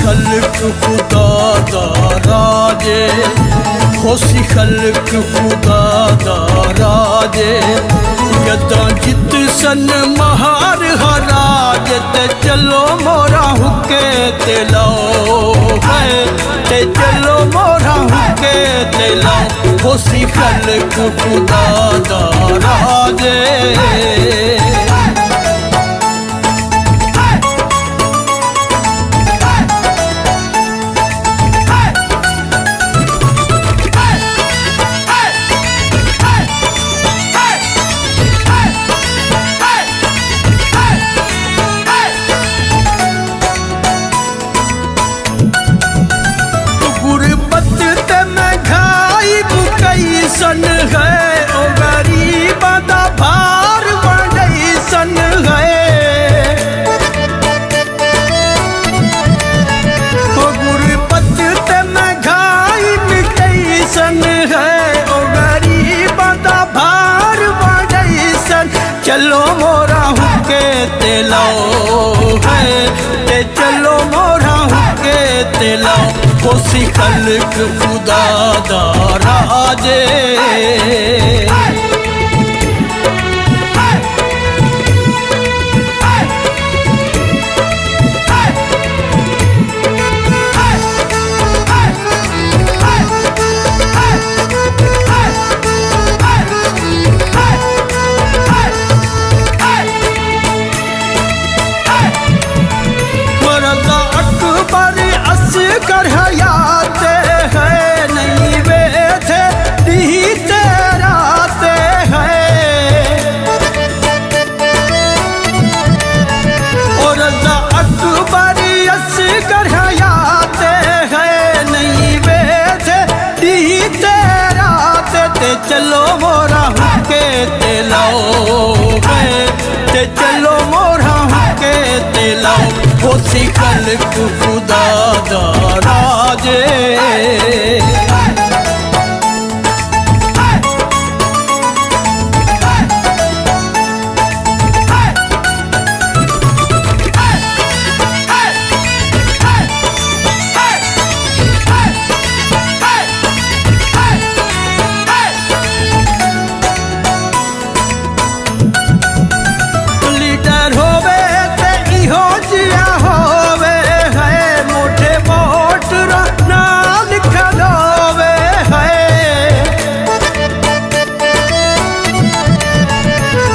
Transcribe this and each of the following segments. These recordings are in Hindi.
खल्क खुदा दा राजे, होसी खल्क खुदा दा राजे। यदा जित सन महार हराज ते चलो मोरा हुके ते लाओ है, ते चलो मोरा हुके ते लाओ। होसी खल्क खुदा दा राजे। सन है ओ गरीबा दा भार बढ़ई सन है, ओ गुरबत ते महंगाई मिटई सन है, ओ गरीबा दा भार बढ़ई सन। चलो मोरा हुके ते लाओ है, ते चलो मोरा हुके ते लाओ। होसी खल्क खुदा दा राजे। मरदा अकबर असगर हयात है, नहीं वे थे दी तेराते है। और अकबर असगर हयात है, नहीं वे थे दी तेराते। ते चलो मोरा हुके ते लाओ है, ते चलो मोरा हुके ते लाओ। होसी खल्क खुदा दा राजे। लीडर होवे ते इहो जिया होवे है, मोटे वोट ना लिखल होवे है।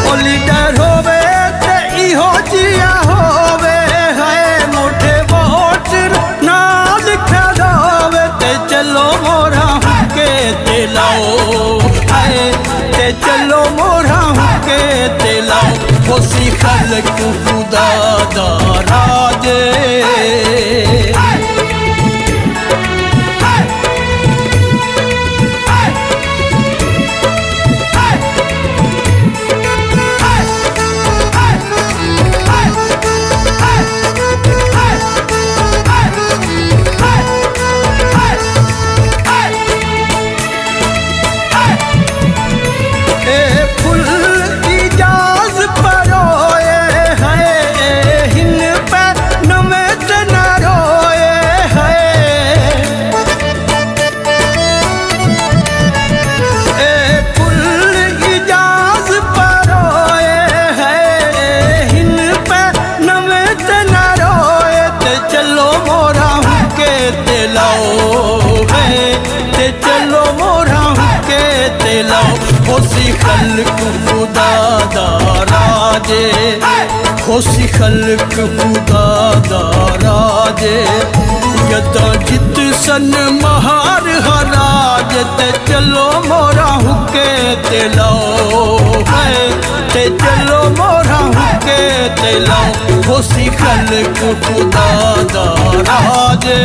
ओ लीडर होवे ते इहो जिया होवे है, मोटे वोट ना लिखल होवे। ते चलो मोरा हुके ते लाओ है, ते चलो मोरा हुके ते लाओ। होसी खल्क खुदा दा राजे। ते चलो मोरा हुके ते लाओ। होसी खल्क खुदा दा राजे, होसी खल्क खुदा दा राजे। यदा जित सन महार हराज ते चलो मोरा हुके ते लाओ है, ते चलो मोरा हुके ते लाओ। होसी खल्क खुदा दा राजे।